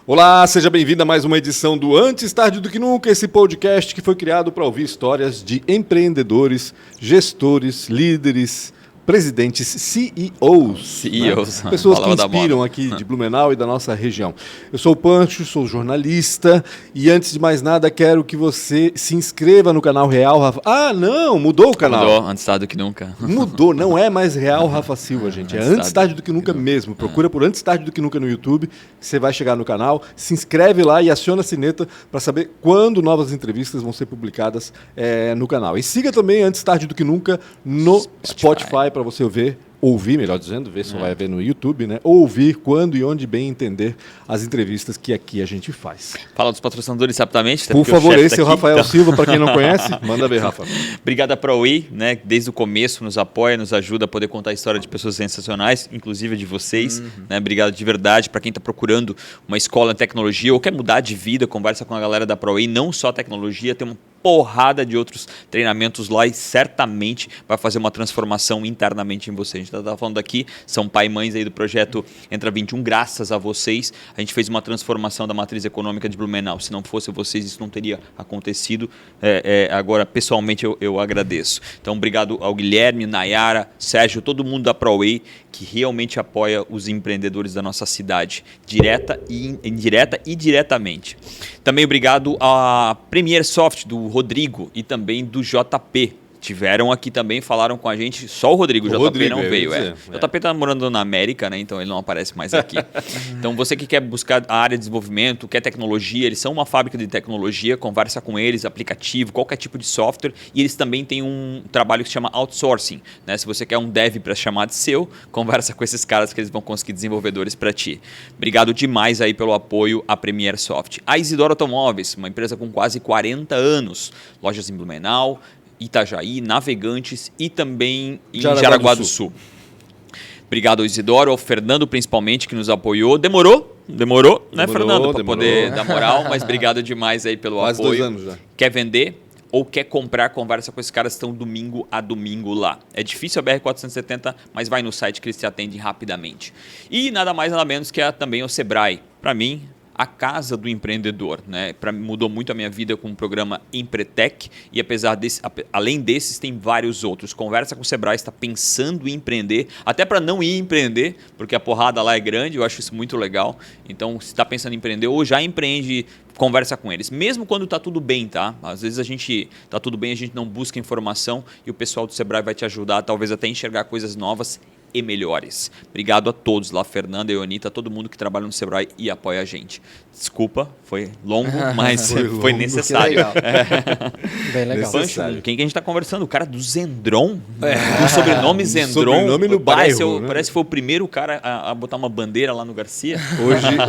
Olá, seja bem-vindo a mais uma edição do Antes Tarde do Que Nunca, esse podcast que foi criado para ouvir histórias de empreendedores, gestores, líderes, presidentes, CEOs. CEOs. Né? Pessoas que inspiram aqui de Blumenau e da nossa região. Eu sou o Pancho, sou jornalista e antes de mais nada quero que você se inscreva no canal Real Rafa... Ah, não, mudou o canal. Mudou, Antes Tarde do Que Nunca. Mudou, não é mais Real Rafa Silva, gente. É Antes Tarde do Que Nunca mesmo. Procura por Antes Tarde do Que Nunca no YouTube, você vai chegar no canal, se inscreve lá e aciona a sineta para saber quando novas entrevistas vão ser publicadas no canal. E siga também Antes Tarde do Que Nunca no Spotify para você ouvir, melhor dizendo, ver se vai ver no YouTube, né? Ouvir quando e onde bem entender as entrevistas que aqui a gente faz. Fala dos patrocinadores rapidamente. Por favor, esse é o Rafael Silva, para quem não conhece, manda ver, Rafa. Obrigado a ProWay, né? Desde o começo nos apoia, nos ajuda a poder contar a história de pessoas sensacionais, inclusive de vocês. Né? Obrigado de verdade para quem está procurando uma escola em tecnologia ou quer mudar de vida, conversa com a galera da ProWay, não só tecnologia, tem uma porrada de outros treinamentos lá e certamente vai fazer uma transformação internamente em você. A gente está falando aqui, são pai e mães aí do projeto Entra 21, graças a vocês, a gente fez uma transformação da matriz econômica de Blumenau. Se não fosse vocês, isso não teria acontecido. Agora, pessoalmente, eu agradeço. Então, obrigado ao Guilherme, Nayara, Sérgio, todo mundo da ProWay, que realmente apoia os empreendedores da nossa cidade, direta e indireta e diretamente. Também obrigado à Premier Soft, do Rodrigo e também do JP. Tiveram aqui também, falaram com a gente, só o Rodrigo, o JP Rodrigo, não veio. O JP está morando na América, né? Então ele não aparece mais aqui. Então você que quer buscar a área de desenvolvimento, quer tecnologia, eles são uma fábrica de tecnologia, conversa com eles, aplicativo, qualquer tipo de software, e eles também têm um trabalho que se chama outsourcing. Né? Se você quer um dev para chamar de seu, conversa com esses caras que eles vão conseguir desenvolvedores para ti. Obrigado demais aí pelo apoio à Premier Soft. A Isidoro Automóveis, uma empresa com quase 40 anos, lojas em Blumenau, Itajaí, Navegantes e também em Jaraguá do Sul. Obrigado ao Isidoro, ao Fernando principalmente, que nos apoiou. Demorou, né, Fernando? Para poder dar moral, mas obrigado demais aí pelo Quase apoio. 2 anos já. Quer vender ou quer comprar, conversa com esses caras, estão domingo a domingo lá. É difícil a BR-470, mas vai no site que eles te atendem rapidamente. E nada mais nada menos que também o Sebrae. Para mim, a casa do empreendedor, né? Mudou muito a minha vida com o programa Empretec e além desses tem vários outros. Conversa com o Sebrae, está pensando em empreender, até para não ir empreender, porque a porrada lá é grande, eu acho isso muito legal. Então, se está pensando em empreender ou já empreende, conversa com eles. Mesmo quando está tudo bem, tá? Às vezes está tudo bem, a gente não busca informação e o pessoal do Sebrae vai te ajudar, talvez até enxergar coisas novas e melhores. Obrigado a todos lá, Fernanda, Eonita, todo mundo que trabalha no Sebrae e apoia a gente. Desculpa, foi longo, mas foi necessário. Legal. Bem legal. Pancho, quem que a gente está conversando? O cara do Zendron? Do sobrenome Zendron. Sobrenome no bairro, né? Parece que foi o primeiro cara a botar uma bandeira lá no Garcia.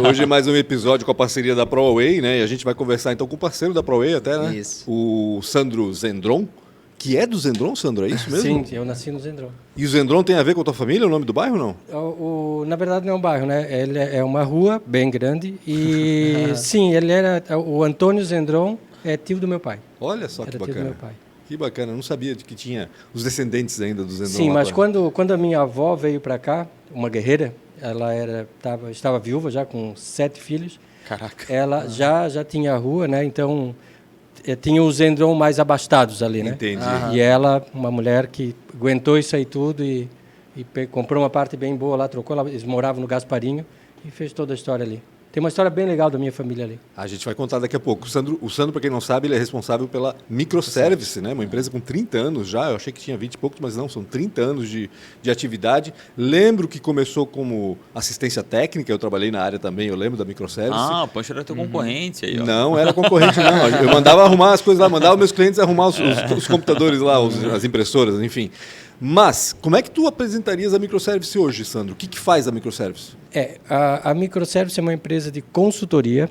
Hoje é mais um episódio com a parceria da ProWay, né? E a gente vai conversar então com o parceiro da ProWay até, né? Isso. O Sandro Zendron. Que é do Zendron, Sandro? É isso mesmo? Sim, eu nasci no Zendron. E o Zendron tem a ver com a tua família, o nome do bairro, não? Na verdade, não é um bairro, né? Ele é uma rua bem grande e, sim, o Antônio Zendron é tio do meu pai. Olha só que bacana. Tio do meu pai. Que bacana, eu não sabia que tinha os descendentes ainda do Zendron. Sim, mas quando a minha avó veio para cá, uma guerreira, ela estava viúva já com 7 filhos. Caraca. Ela já tinha a rua, né? Então tinha os Zendron mais abastados ali, né? Entendi. E ela, uma mulher que aguentou isso aí tudo e comprou uma parte bem boa lá, trocou lá, eles moravam no Gasparinho e fez toda a história ali. Tem uma história bem legal da minha família ali. A gente vai contar daqui a pouco. O Sandro, para quem não sabe, ele é responsável pela Microservice, né? Uma empresa com 30 anos já. Eu achei que tinha 20 e poucos, mas não, são 30 anos de atividade. Lembro que começou como assistência técnica, eu trabalhei na área também, eu lembro da Microservice. Ah, o Pancho era teu concorrente aí, ó. Não, era concorrente não. Eu mandava arrumar as coisas lá, mandava meus clientes arrumar os computadores lá, as impressoras, enfim. Mas, como é que tu apresentarias a Microservice hoje, Sandro? O que faz a Microservice? A Microservice é uma empresa de consultoria,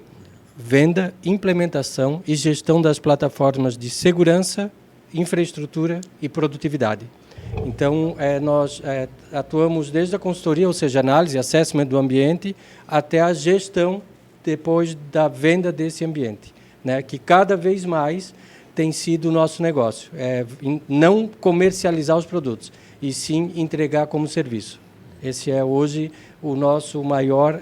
venda, implementação e gestão das plataformas de segurança, infraestrutura e produtividade. Então, nós atuamos desde a consultoria, ou seja, análise, assessment do ambiente, até a gestão depois da venda desse ambiente, né? Que cada vez mais tem sido o nosso negócio. Não comercializar os produtos, e sim entregar como serviço. Esse é hoje o nosso maior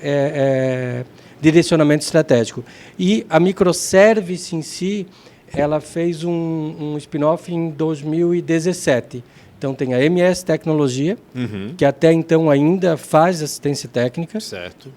direcionamento estratégico. E a microservice em si, ela fez um spin-off em 2017. Então, tem a MS Tecnologia, que até então ainda faz assistência técnica, certo.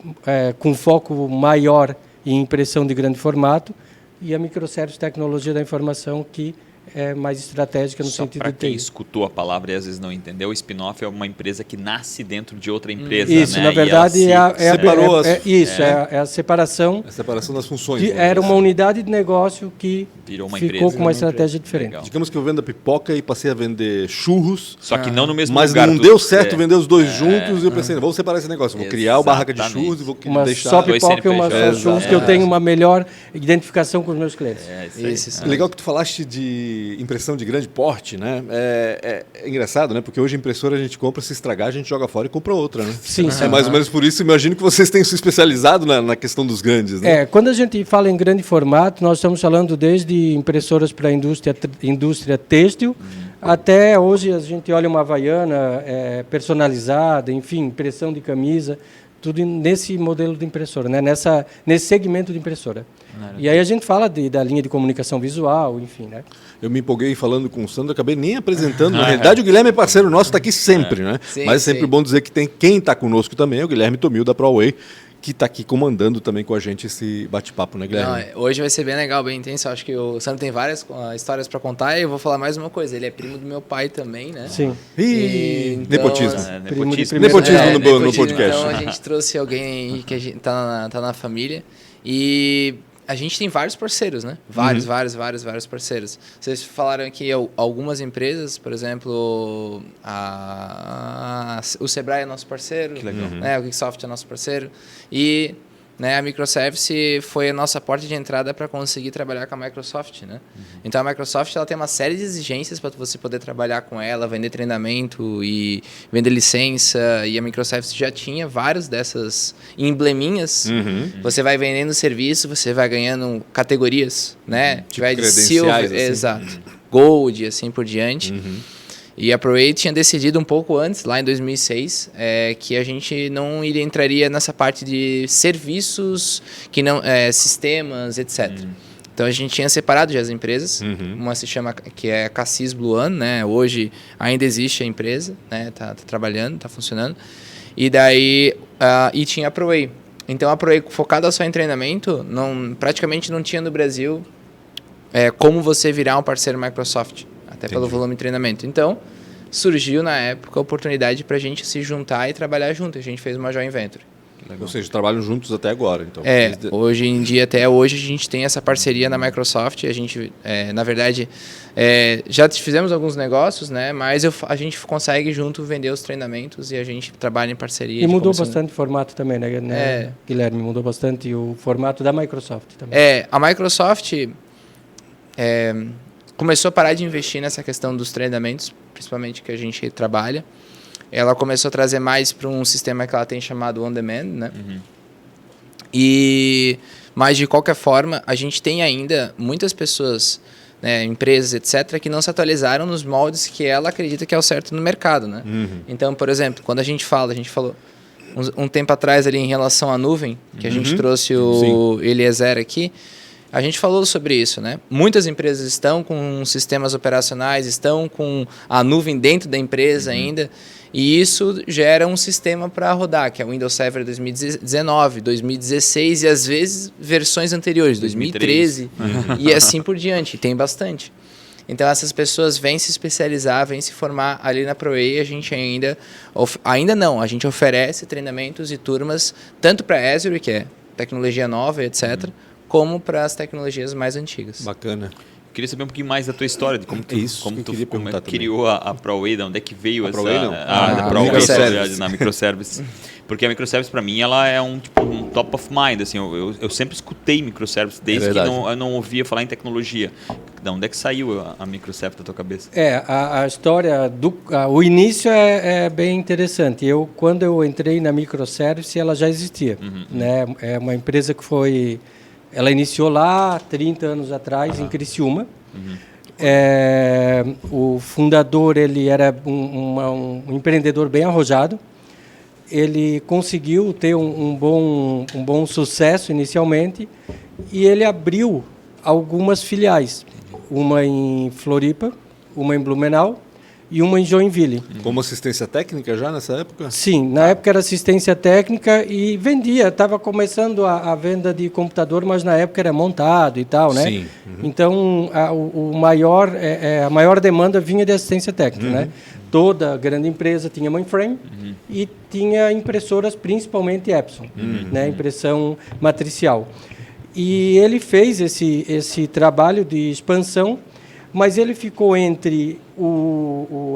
Com foco maior em impressão de grande formato, e a Microservice Tecnologia da Informação, que é mais estratégica no sentido para de quem TI. escutou a palavra e às vezes não entendeu, o spin-off é uma empresa que nasce dentro de outra empresa. Isso, né? na verdade, separou é a separação. A separação das funções. Era uma unidade de negócio que Virou uma ficou empresa. com uma estratégia diferente. Legal. Digamos que eu vendo a pipoca e passei a vender churros. Só que não no mesmo Mas lugar. não deu certo vender os dois juntos e eu pensei, vamos separar esse negócio. Vou criar o barraca de Exatamente. churros e vou Uma deixar... só pipoca e uma só CNPJ. churros, que eu tenho uma melhor identificação com os meus clientes. Isso aí. Legal que tu falaste de impressão de grande porte, né? É engraçado, né? Porque hoje a impressora a gente compra, se estragar, a gente joga fora e compra outra, né? Sim, sim. É mais ou menos por isso, imagino que vocês tenham se especializado na questão dos grandes, né? Quando a gente fala em grande formato, nós estamos falando desde impressoras para a indústria têxtil, até hoje a gente olha uma Havaiana personalizada, enfim, impressão de camisa, tudo nesse modelo de impressora, né? Nesse segmento de impressora. E aí a gente fala da linha de comunicação visual, enfim, né? Eu me empolguei falando com o Sandro, acabei nem apresentando. Na realidade, o Guilherme é parceiro nosso, está aqui sempre, né? Sim, mas é sempre bom dizer que tem quem está conosco também, é o Guilherme Tomil, da ProWay, que está aqui comandando também com a gente esse bate-papo, né, Guilherme? Não, hoje vai ser bem legal, bem intenso. Acho que o Sandro tem várias histórias para contar e eu vou falar mais uma coisa. Ele é primo do meu pai também, né? Sim. Ih, Então, nepotismo. Nepotismo. Nepotismo no nepotismo. podcast. Então a gente trouxe alguém que a gente tá na família e a gente tem vários parceiros, né? Vários parceiros. Vocês falaram aqui algumas empresas, por exemplo, o Sebrae é nosso parceiro, Que legal. né? O Geeksoft é nosso parceiro e, né, a Microservice foi a nossa porta de entrada para conseguir trabalhar com a Microsoft, né? Então a Microsoft ela tem uma série de exigências para você poder trabalhar com ela, vender treinamento e vender licença, e a Microservice já tinha vários dessas embleminhas. Você vai vendendo serviço, você vai ganhando categorias, né? Tipo vai de credenciais, silver, assim. exato, gold, assim por diante. E a ProWay tinha decidido um pouco antes, lá em 2006, que a gente não entraria nessa parte de serviços, que não, sistemas, etc. Então a gente tinha separado já as empresas. Uma se chama, que é a Cassis Blue One, né? Hoje ainda existe a empresa, né? Tá trabalhando, tá funcionando. E daí e tinha a ProWay. Então a ProWay, focada só em treinamento, praticamente não tinha no Brasil como você virar um parceiro Microsoft. Até pelo volume de treinamento. Então, surgiu na época a oportunidade para a gente se juntar e trabalhar junto. A gente fez uma joint venture. Ou seja, trabalham juntos até agora. Então. Hoje em dia, até hoje, a gente tem essa parceria na Microsoft. A gente, na verdade, já fizemos alguns negócios, né? Mas a gente consegue junto vender os treinamentos e a gente trabalha em parceria. E mudou bastante o formato também, né? Guilherme, mudou bastante o formato da Microsoft também. A Microsoft começou a parar de investir nessa questão dos treinamentos, principalmente que a gente trabalha. Ela começou a trazer mais para um sistema que ela tem chamado On Demand, né? Mas, de qualquer forma, a gente tem ainda muitas pessoas, né, empresas, etc., que não se atualizaram nos moldes que ela acredita que é o certo no mercado, né? Então, por exemplo, quando a gente falou um tempo atrás ali em relação à nuvem, que a gente trouxe o Eliezer aqui, a gente falou sobre isso, né? Muitas empresas estão com sistemas operacionais, estão com a nuvem dentro da empresa ainda, e isso gera um sistema para rodar, que é o Windows Server 2019, 2016 e às vezes versões anteriores, 2013 e assim por diante. Tem bastante. Então essas pessoas vêm se especializar, vêm se formar ali na ProWay. A gente ainda não, a gente oferece treinamentos e turmas tanto para Azure, que é tecnologia nova, etc., como para as tecnologias mais antigas. Bacana. Queria saber um pouquinho mais da tua história, de como tu, como tu também. criou a ProWay, de onde é que veio essa... ProWay não. A ProWay, Microservice. na Microservice. Porque a Microservice, para mim, ela é um top of mind. Assim, eu sempre escutei Microservice, desde que eu não ouvia falar em tecnologia. De onde é que saiu a Microservice da tua cabeça? A história, o início é bem interessante. Quando eu entrei na Microservice, ela já existia. Né? É uma empresa que foi... Ela iniciou lá 30 anos atrás, em Criciúma. O fundador ele era um empreendedor bem arrojado. ele conseguiu ter um bom sucesso inicialmente e ele abriu algumas filiais, uma em Floripa, uma em Blumenau e uma em Joinville. Como assistência técnica já nessa época? Sim, na época era assistência técnica e vendia, estava começando a venda de computador, mas na época era montado e tal, né? Sim. Então, a maior demanda vinha de assistência técnica, né? Toda grande empresa tinha mainframe e tinha impressoras, principalmente Epson, né? Impressão matricial. E ele fez esse trabalho de expansão, mas ele ficou entre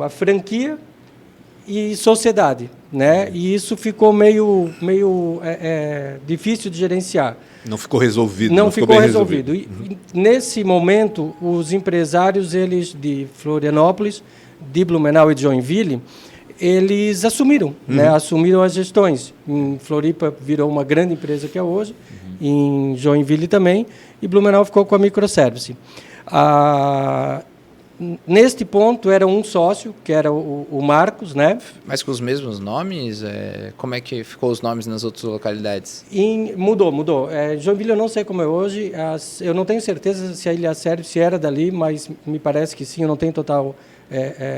a franquia e sociedade, né? E isso ficou meio difícil de gerenciar. Não ficou resolvido. Não ficou resolvido. E nesse momento, os empresários eles de Florianópolis, de Blumenau e de Joinville, eles assumiram, né? Assumiram as gestões. Em Floripa virou uma grande empresa que é hoje, em Joinville também, e Blumenau ficou com a Microservice. Neste ponto era um sócio, que era o Marcos, né? Mas com os mesmos nomes? Como é que ficou os nomes nas outras localidades? Mudou. Joinville eu não sei como é hoje, eu não tenho certeza se a Ilha Service era dali, mas me parece que sim, eu não tenho total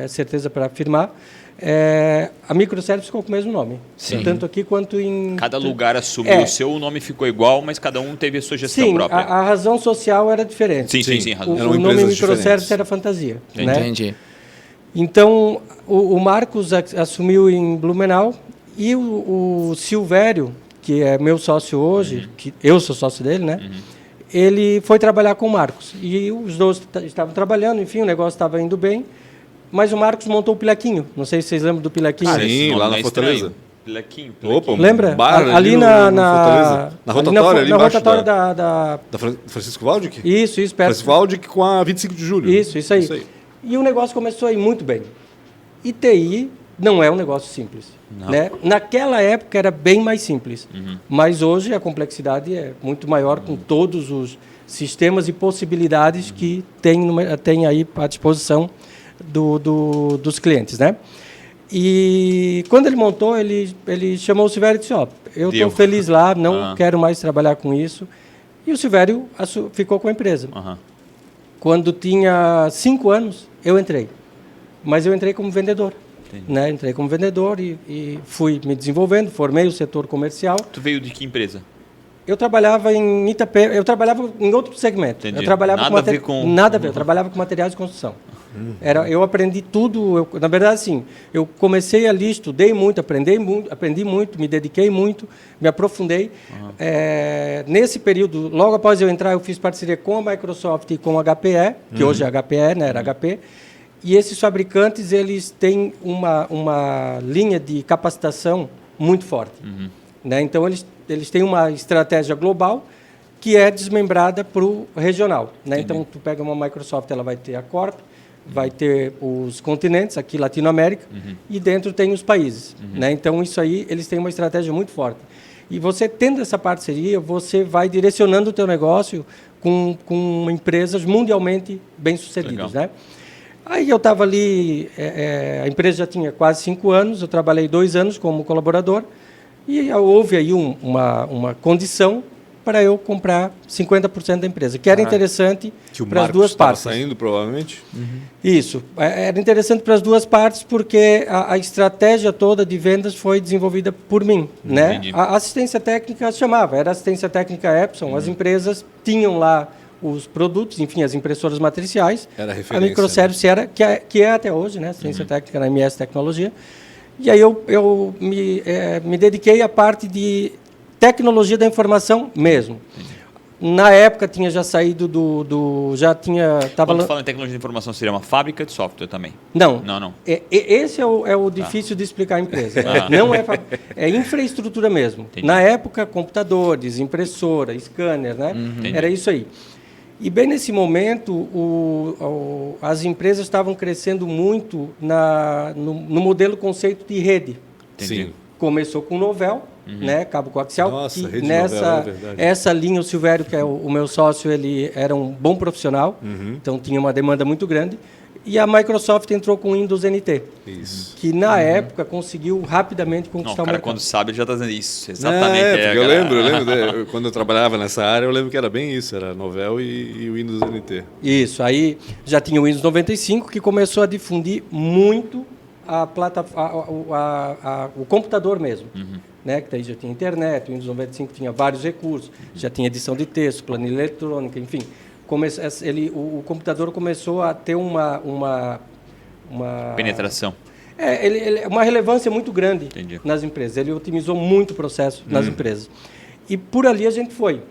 certeza para afirmar. A Microservice ficou com o mesmo nome, tanto aqui quanto em... Cada lugar assumiu o seu, o nome ficou igual, mas cada um teve a sua gestão própria. A razão social era diferente. Sim. O nome Microservice era fantasia. Entendi. Né? Então, o Marcos assumiu em Blumenau e o Silvério, que é meu sócio hoje, que eu sou sócio dele, né? Ele foi trabalhar com o Marcos. E os dois estavam trabalhando, enfim, o negócio estava indo bem. Mas o Marcos montou o Pilequinho. Não sei se vocês lembram do Pilequinho. Sim, lá na Fortaleza. Pilequinho. Opa, lembra? Bar ali na rotatória, ali na embaixo rotatória da Francisco Valdic? Isso, perto. Francisco Valdic com a 25 de julho. Isso aí. E o negócio começou a ir muito bem. E TI não é um negócio simples. Né? Naquela época era bem mais simples. Mas hoje a complexidade é muito maior com todos os sistemas e possibilidades que tem aí à disposição dos clientes, né? E quando ele montou, ele chamou o Silvério e disse, eu estou feliz lá, não quero mais trabalhar com isso. E o Silvério ficou com a empresa. Quando tinha 5 anos, eu entrei. Mas eu entrei como vendedor. Né? Entrei como vendedor e fui me desenvolvendo, formei o setor comercial. Tu veio de que empresa? Eu trabalhava em Itapema, eu trabalhava em outro segmento. Entendi. Eu trabalhava Nada a ver com... Nada a ver, eu trabalhava com materiais de construção. Eu aprendi tudo, na verdade, assim, eu comecei ali, estudei muito, aprendi muito, me dediquei muito, me aprofundei. Nesse período, logo após eu entrar, eu fiz parceria com a Microsoft e com a HPE, que hoje é HPE, né, era HP. E esses fabricantes, eles têm uma linha de capacitação muito forte. Né? Então, eles têm uma estratégia global que é desmembrada para o regional. Né? Então, tu pega uma Microsoft, ela vai ter a Corp, vai ter os continentes, aqui Latinoamérica, e dentro tem os países. Né? Então, isso aí, eles têm uma estratégia muito forte. E você, tendo essa parceria, você vai direcionando o teu negócio com empresas mundialmente bem-sucedidas. Né? Aí eu estava ali, a empresa já tinha quase 5 anos, eu trabalhei 2 anos como colaborador, e houve aí uma condição para eu comprar 50% da empresa, que era interessante para as duas partes. Saindo, provavelmente? Isso. Era interessante para as duas partes, porque a estratégia toda de vendas foi desenvolvida por mim. Né? A assistência técnica era assistência técnica Epson, as empresas tinham lá os produtos, enfim, as impressoras matriciais. Era referência. A Microservice era, que é até hoje, né? Assistência técnica na MS Tecnologia. E aí eu me dediquei à parte de tecnologia da informação mesmo. Na época tinha já saído Quando fala em tecnologia de informação, seria uma fábrica de software também? Não. Esse é o difícil de explicar a empresa. Não é infraestrutura mesmo. Entendi. Na época, computadores, impressora, scanner, né? Era isso aí. E bem nesse momento, as empresas estavam crescendo muito no modelo conceito de rede. Sim. Começou com o Novell, né, cabo coaxial. Nossa, que rede Novell, é verdade. essa linha, o Silvério, que é o meu sócio, ele era um bom profissional, então tinha uma demanda muito grande. E a Microsoft entrou com o Windows NT, Isso. que na época conseguiu rapidamente conquistar O o cara, mercado. quando sabe, ele já está dizendo isso. Exatamente. Porque eu cara. lembro, quando eu trabalhava nessa área, eu lembro que era bem isso, era Novell e o Windows NT. Isso, aí já tinha o Windows 95, que começou a difundir muito o computador mesmo. Né? Que daí já tinha internet, o Windows 95 tinha vários recursos, já tinha edição de texto, planilha eletrônica, enfim. O computador começou a ter uma Penetração. uma relevância muito grande Entendi. nas empresas. Ele otimizou muito o processo nas empresas. E por ali a gente foi.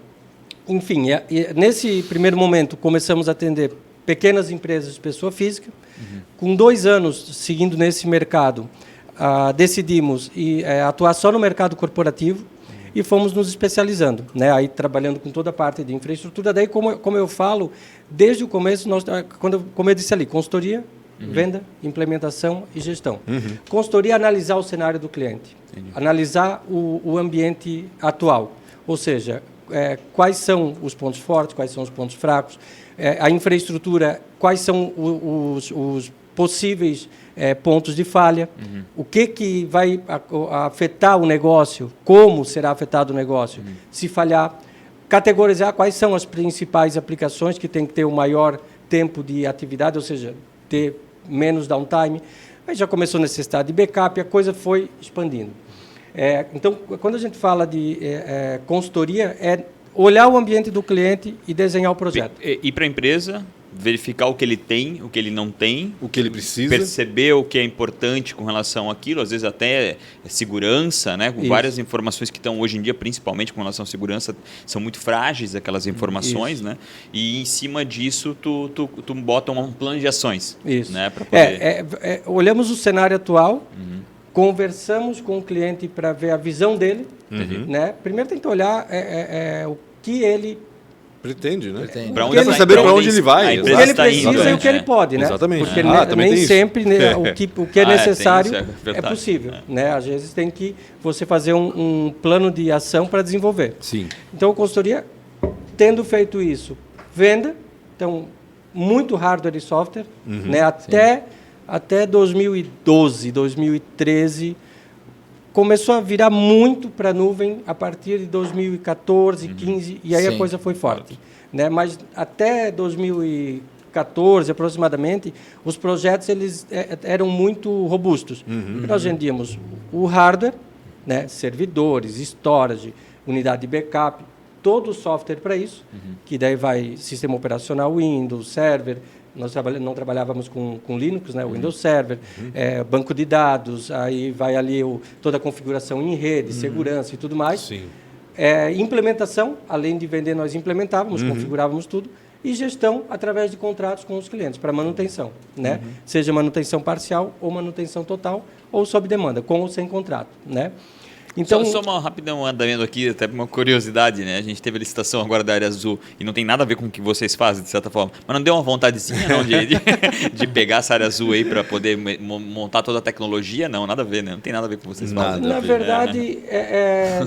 Enfim, nesse primeiro momento começamos a atender pequenas empresas de pessoa física. Com 2 anos seguindo nesse mercado, decidimos atuar só no mercado corporativo e fomos nos especializando, né? Aí trabalhando com toda a parte de infraestrutura. Daí, como eu falo, desde o começo, como eu disse ali, consultoria, venda, implementação e gestão. Consultoria, analisar o cenário do cliente, analisar o ambiente atual, ou seja, quais são os pontos fortes, quais são os pontos fracos, a infraestrutura, quais são os possíveis pontos de falha, o que vai afetar o negócio, como será afetado o negócio, se falhar, categorizar quais são as principais aplicações que tem que ter o maior tempo de atividade, ou seja, ter menos downtime. Aí já começou a necessidade de backup e a coisa foi expandindo. Então, quando a gente fala de consultoria, é olhar o ambiente do cliente e desenhar o projeto. Ir para a empresa, verificar o que ele tem, o que ele não tem, O que ele precisa. perceber o que é importante com relação àquilo, às vezes até segurança, né? Com Isso. várias informações que estão hoje em dia, principalmente com relação à segurança, são muito frágeis aquelas informações, Isso. né? E em cima disso tu bota um plano de ações, Isso. né? Para poder... Olhamos o cenário atual, conversamos com o cliente para ver a visão dele. Né? Primeiro tem que olhar o que ele Pretende, né? Pretende. Pra o onde que ele Dá pra saber pra pra onde onde ele vai. a o empresa que ele está precisa indo, e o que ele pode, né? Exatamente. Porque Também nem tem isso. sempre né, o que é tem necessário isso, é verdade. é possível. Né? Às vezes tem que você fazer um plano de ação para desenvolver. Sim. Então, a consultoria, tendo feito isso, venda, então, muito hardware e software, né? Até 2012, 2013, começou a virar muito para a nuvem a partir de 2014, 15, e aí a Sim. coisa foi forte. Né? Mas até 2014, aproximadamente, os projetos eles eram muito robustos. Porque nós vendíamos o hardware, né? Servidores, storage, unidade de backup, todo o software para isso, que daí vai sistema operacional Windows, server. Nós não trabalhávamos com Linux, né? O Windows Server, banco de dados, aí vai ali toda a configuração em rede, segurança e tudo mais. Sim. Implementação, além de vender, nós implementávamos, configurávamos tudo. E gestão através de contratos com os clientes para manutenção, né? Seja manutenção parcial ou manutenção total, ou sob demanda, com ou sem contrato, né? Então, Só uma rapidão andamento aqui, até uma curiosidade, né? A gente teve a licitação agora da área azul e não tem nada a ver com o que vocês fazem, de certa forma. Mas não deu uma vontadezinha, não, de pegar essa área azul aí para poder montar toda a tecnologia? Não, nada a ver, né? Não tem nada a ver com o que vocês fazem. na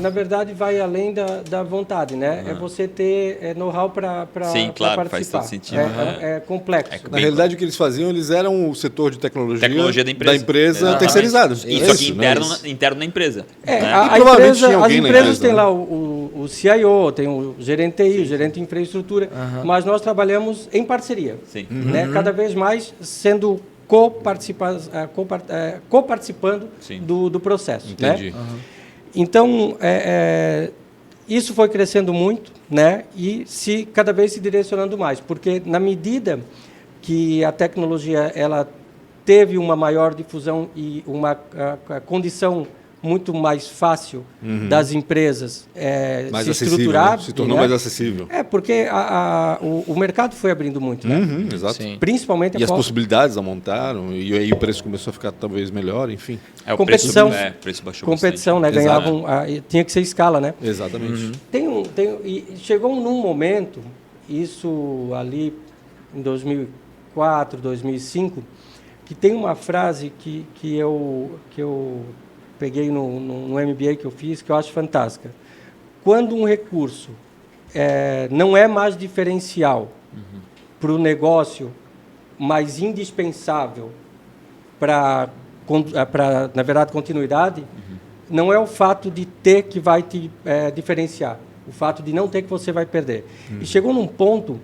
verdade, vai além da vontade, né? É você ter know-how para Sim, claro, participar. faz todo sentido. É complexo. Na realidade, o que eles faziam, eles eram o setor de tecnologia Da empresa. empresa terceirizado. Isso, É só que isso, né? interno na empresa. E Né? provavelmente tinha As alguém na empresas empresa, têm né? lá o CIO, tem o gerente TI, o gerente de infraestrutura, mas nós trabalhamos em parceria. Sim. Né? Cada vez mais sendo coparticipando Sim. do processo. Entendi. Né? Então, isso foi crescendo muito, né? E cada vez se direcionando mais, porque na medida que a tecnologia ela teve uma maior difusão e uma condição muito mais fácil das empresas Mais se acessível, estruturar. né? Se tornou né? mais acessível. Porque o mercado foi abrindo muito, né? Exato. Sim. Principalmente E as após possibilidades aumentaram, e aí o preço começou a ficar talvez melhor, enfim. O competição. preço baixou competição, né? bastante. Ganhavam, tinha que ser escala, né? Exatamente. E chegou num momento, isso ali em 2004, 2005, que tem uma frase que eu peguei no MBA que eu fiz, que eu acho fantástica. Quando um recurso não é mais diferencial para o negócio, mais indispensável para, na verdade, continuidade, não é o fato de ter que vai te diferenciar, o fato de não ter que você vai perder. E chegou num ponto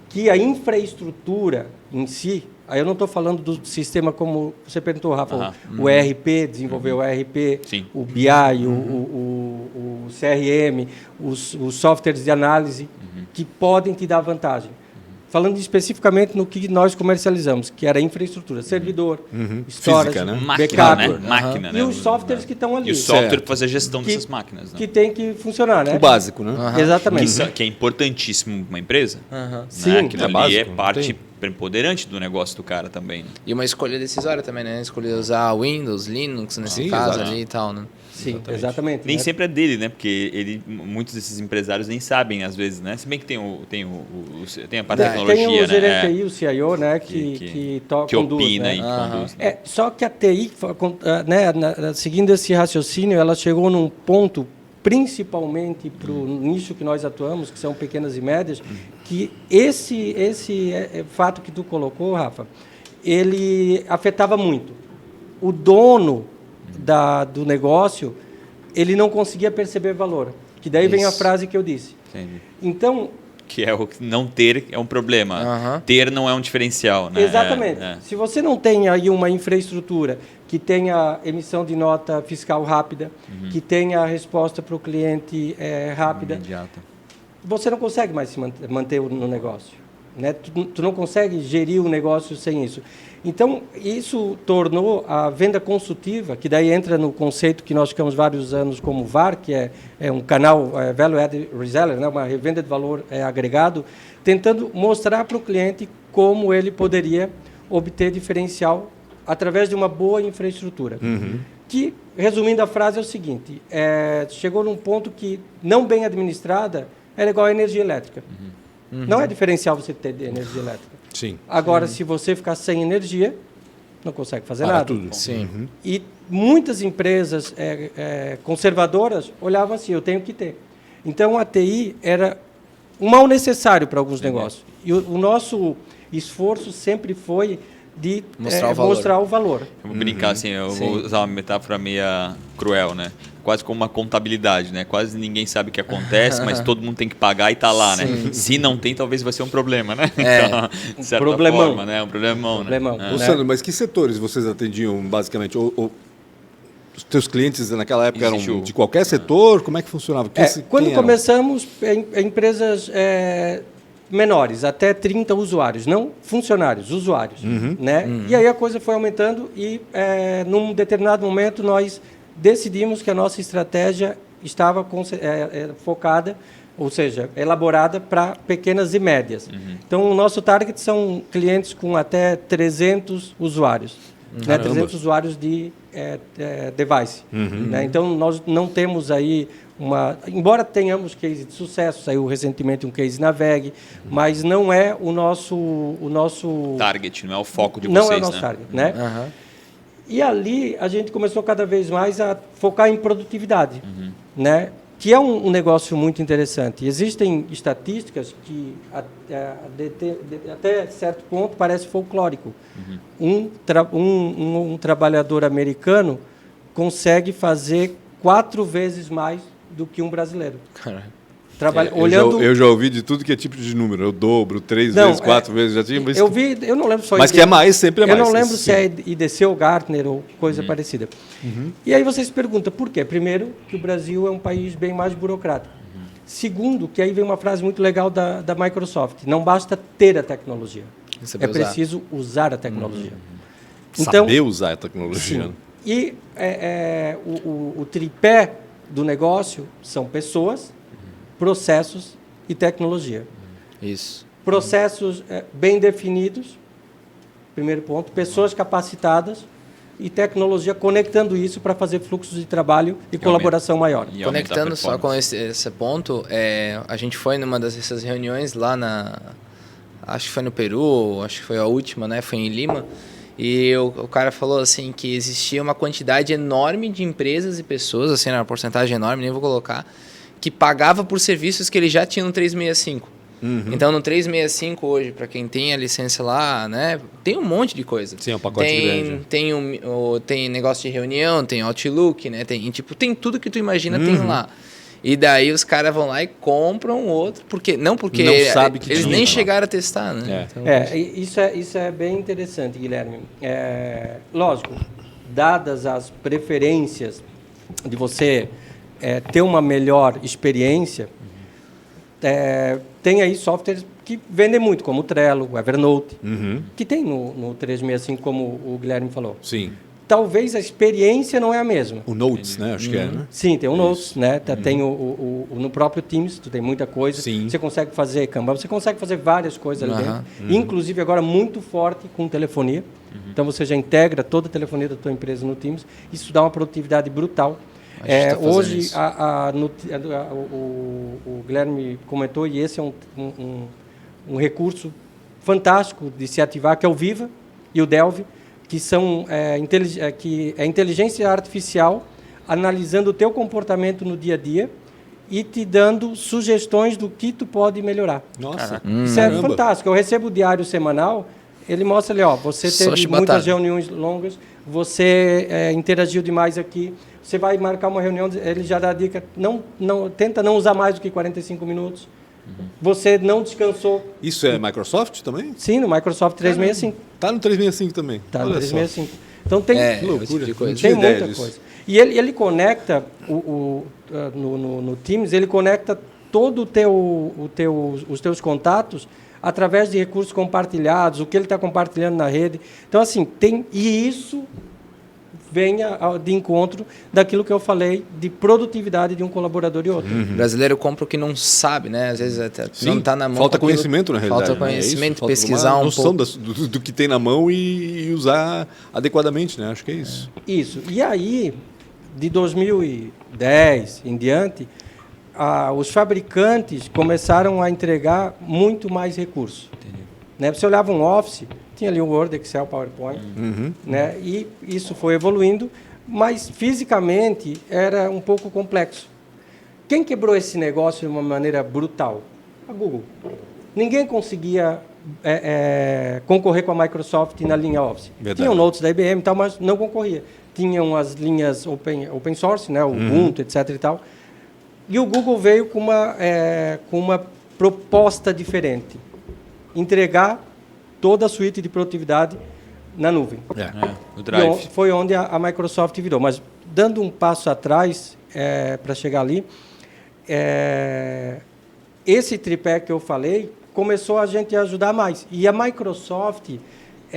que a infraestrutura em si, aí eu não estou falando do sistema como você perguntou, Rafa, o ERP, desenvolver o ERP, Sim. o BI, o CRM, os softwares de análise que podem te dar vantagem. Falando especificamente no que nós comercializamos, que era infraestrutura, servidor, storage, física, né? backup, Máquina, e os softwares que estão ali. E o software para fazer a gestão dessas máquinas. Que tem que funcionar, né? O básico, né? Exatamente. Que é importantíssimo para uma empresa. Né? Sim. Aquilo É ali básico, é não parte tem. preponderante do negócio do cara também. Né? E uma escolha decisória também, né? Escolher usar Windows, Linux, nesse Sim, caso exato. ali e tal, né? Sim, exatamente. Nem né? sempre é dele, né? Porque muitos desses empresários nem sabem, às vezes, né? Se bem que tem a parte de tecnologia, tem o gerente né? aí, o CIO, né? Que conduz, opina né? e conduz. Né? Só que a TI, né, seguindo esse raciocínio, ela chegou num ponto, principalmente para o nicho que nós atuamos, que são pequenas e médias, que esse fato que tu colocou, Rafa, ele afetava muito. O dono do negócio, ele não conseguia perceber valor. Que daí vem a frase que eu disse. Entendi. Então, Que é o não ter é um problema. Ter não é um diferencial, né? exatamente. Se você não tem aí uma infraestrutura que tenha emissão de nota fiscal rápida, que tenha a resposta para o cliente rápida, Imediata. você não consegue mais se manter no negócio. Né? Tu não consegue gerir o negócio sem isso. Então, isso tornou a venda consultiva, que daí entra no conceito que nós ficamos vários anos como VAR, que é um canal Value Added Reseller, né? Uma revenda de valor agregado, tentando mostrar para o cliente como ele poderia obter diferencial através de uma boa infraestrutura. Que, resumindo a frase, é o seguinte, chegou num ponto que, não bem administrada, era igual a energia elétrica. Não é diferencial você ter energia elétrica. Sim. Agora, se você ficar sem energia, não consegue fazer nada. Tudo. Sim. E muitas empresas conservadoras olhavam assim, eu tenho que ter. Então, a TI era um mal necessário para alguns negócios. E o nosso esforço sempre foi de mostrar o valor. Eu vou brincar assim, eu vou usar uma metáfora meia cruel, né? Quase como uma contabilidade, né? Quase ninguém sabe o que acontece, mas todo mundo tem que pagar e tá lá, né? Se não tem, talvez vai ser um problema, né? Então, de certa problemão. forma, né? Um problemão, né? Ô, Sandro, mas que setores vocês atendiam, basicamente? Os teus clientes naquela época eram de qualquer setor? Como é que funcionava? Quando começamos, empresas menores, até 30 usuários, não funcionários, usuários. Né? E aí a coisa foi aumentando e, num determinado momento, nós decidimos que a nossa estratégia estava focada, ou seja, elaborada para pequenas e médias. Então, o nosso target são clientes com até 300 usuários. Né? 300 usuários de device. Né? Então, nós não temos aí embora tenhamos case de sucesso, saiu recentemente um case na VEG, mas não é o nosso target, não é o foco de não vocês, é o nosso target, né? E ali a gente começou cada vez mais a focar em produtividade, né? Que é um negócio muito interessante. Existem estatísticas que até certo ponto parece folclórico. Um trabalhador americano consegue fazer 4 vezes mais do que um brasileiro. Eu já ouvi de tudo que é tipo de número. Eu dobro, 3 vezes, 4 vezes, já tinha. Mas eu não lembro só. Mas que é mais, sempre é mais. Eu não lembro se é IDC ou Gartner ou coisa parecida. E aí você se pergunta por quê? Primeiro, que o Brasil é um país bem mais burocrático. Segundo, que aí vem uma frase muito legal da Microsoft. Não basta ter a tecnologia. É preciso usar a tecnologia. Então, saber usar a tecnologia. Sim. E o tripé do negócio são pessoas, processos e tecnologia. Isso. Processos bem definidos, primeiro ponto, pessoas capacitadas e tecnologia conectando isso para fazer fluxos de trabalho e colaboração maior. Conectando só com esse ponto, a gente foi numa dessas reuniões lá acho que foi no Peru, acho que foi a última, né? Foi em Lima. E o cara falou assim que existia uma quantidade enorme de empresas e pessoas, assim, uma porcentagem enorme, nem vou colocar, que pagava por serviços que ele já tinha no 365. Então, no 365 hoje, para quem tem a licença lá, né, tem um monte de coisa. Sim, é um pacote grande. Tem negócio de reunião, tem Outlook, né, tem tudo que tu imagina tem lá. E daí os caras vão lá e compram outro, porque não sabe que eles tinha, nem né? chegaram a testar, né? Então, Isso é bem interessante, Guilherme. Lógico, dadas as preferências de você ter uma melhor experiência, tem aí softwares que vendem muito, como o Trello, o Evernote, que tem no 365, como o Guilherme falou. Sim. Talvez a experiência não é a mesma. O Notes, né? Acho que é, né? Sim, tem o Notes, né? Tem no próprio Teams, tu tem muita coisa. Sim. Você consegue fazer Kanban, você consegue fazer várias coisas ali dentro. Inclusive agora muito forte com telefonia. Então você já integra toda a telefonia da tua empresa no Teams. Isso dá uma produtividade brutal. Hoje o Guilherme comentou, e esse é um recurso fantástico de se ativar, que é o Viva e o Delve, que são inteligência artificial analisando o teu comportamento no dia a dia e te dando sugestões do que tu pode melhorar. Nossa, isso é fantástico. Eu recebo o diário semanal, ele mostra ali, você teve muitas reuniões longas, você interagiu demais aqui, você vai marcar uma reunião, ele já dá a dica, tenta não usar mais do que 45 minutos. Você não descansou. Isso é Microsoft também? Sim, no Microsoft 365. Tá no 365 também. Tá no 365. Então tem loucura de coisa. Tem muita coisa. E ele conecta no Teams, ele conecta todo os teus contatos através de recursos compartilhados, o que ele está compartilhando na rede. Então, assim, e isso vem de encontro daquilo que eu falei de produtividade de um colaborador e outro. O brasileiro compra o que não sabe, né? Às vezes até não está na mão. Falta conhecimento, na realidade. Falta conhecimento, Falta pesquisar um pouco. noção do que tem na mão e usar adequadamente, né? Acho que é isso. Isso. E aí, de 2010 em diante, os fabricantes começaram a entregar muito mais recursos. Né? Você olhava um Office, tinha ali o Word, Excel, PowerPoint, né? E isso foi evoluindo, mas fisicamente era um pouco complexo. Quem quebrou esse negócio de uma maneira brutal? A Google. Ninguém conseguia concorrer com a Microsoft na linha Office. Verdade. Tinham Notes da IBM e tal, mas não concorria. Tinham as linhas open source, né? O Ubuntu, etc. e tal. E o Google veio com uma proposta diferente. Entregar toda a suíte de produtividade na nuvem. O Drive. Foi onde a Microsoft virou. Mas, dando um passo atrás para chegar ali, esse tripé que eu falei começou a gente a ajudar mais. E a Microsoft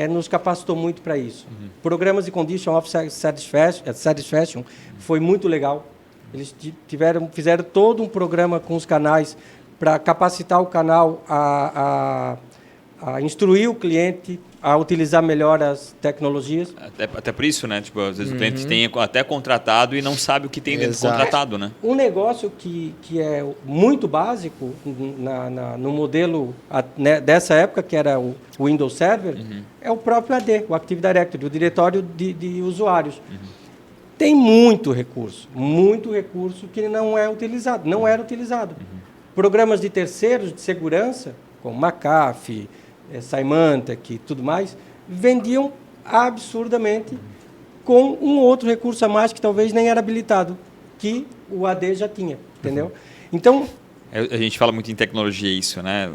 nos capacitou muito para isso. Programas de Condition of Satisfaction foi muito legal. Eles fizeram todo um programa com os canais para capacitar o canal a instruir o cliente a utilizar melhor as tecnologias. Até por isso, né? Tipo, às vezes o cliente tem até contratado e não sabe o que tem dentro do contratado, né? Um negócio que é muito básico no modelo dessa época, que era o Windows Server, é o próprio AD, o Active Directory, o diretório de usuários. Tem muito recurso que não era utilizado. Programas de terceiros de segurança, como McAfee, Symantec e tudo mais, vendiam absurdamente com um outro recurso a mais que talvez nem era habilitado, que o AD já tinha, entendeu? Então... A gente fala muito em tecnologia isso, né?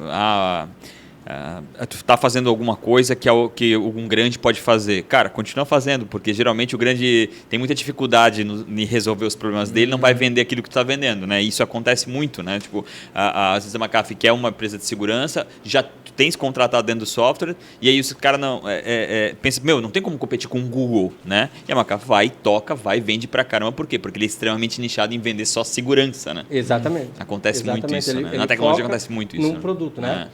Tu está fazendo alguma coisa que um grande pode fazer. Cara, continua fazendo, porque geralmente o grande tem muita dificuldade em resolver os problemas dele, não vai vender aquilo que tu está vendendo, né? Isso acontece muito, né? Tipo, às vezes a McAfee quer uma empresa de segurança, já tens contratado dentro do software, e aí os caras pensa, não tem como competir com o Google, né? E a McAfee vai, vende pra caramba. Por quê? Porque ele é extremamente nichado em vender só segurança, né? Exatamente. Acontece muito isso, né? Na tecnologia acontece muito isso. Num produto, né?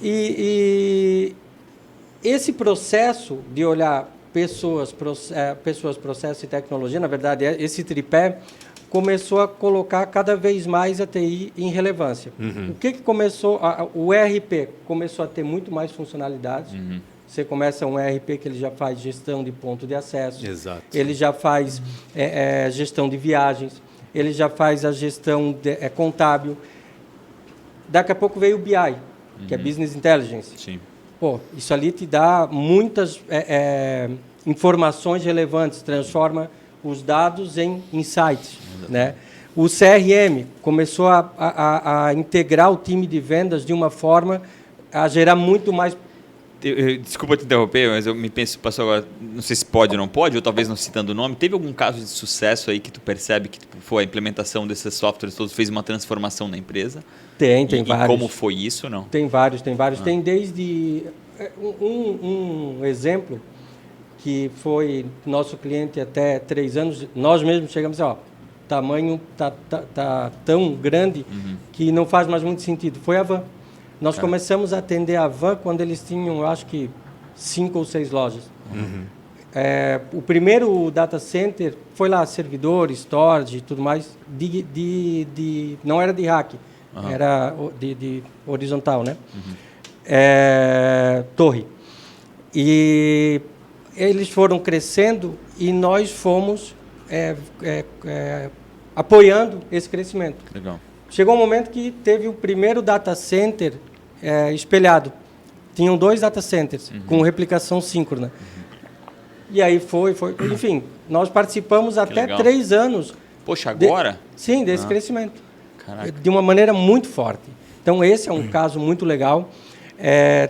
E esse processo de olhar pessoas, processos e tecnologia, na verdade, esse tripé começou a colocar cada vez mais a TI em relevância. O que começou? O ERP começou a ter muito mais funcionalidades. Você começa um ERP que ele já faz gestão de ponto de acesso. Exato. Ele já faz gestão de viagens. Ele já faz a gestão contábil. Daqui a pouco veio o BI, que é Business Intelligence. Sim. Pô, isso ali te dá muitas informações relevantes, transforma os dados em insights, né? O CRM começou a integrar o time de vendas de uma forma a gerar muito mais... Desculpa te interromper, mas eu me penso, passou agora, não sei se pode ou não pode, ou talvez não citando o nome, teve algum caso de sucesso aí que tu percebe que foi a implementação desses softwares todos, fez uma transformação na empresa? Tem E vários. como foi isso, não? Tem vários. Tem desde... Um exemplo que foi nosso cliente até 3 anos, nós mesmos chegamos a dizer, o tamanho tá tão grande que não faz mais muito sentido. Foi a Van. Nós começamos a atender a Van quando eles tinham, acho que, 5 ou 6 lojas. O primeiro data center foi lá, servidor, storage e tudo mais, não era de rack, era de horizontal, né? Torre. E eles foram crescendo e nós fomos apoiando esse crescimento. Legal. Chegou um momento que teve o primeiro data center espelhado. Tinham 2 data centers com replicação síncrona. E aí foi. Enfim, nós participamos até legal. 3 anos. Poxa, agora? Sim, desse crescimento. Caraca. De uma maneira muito forte. Então, esse é um caso muito legal.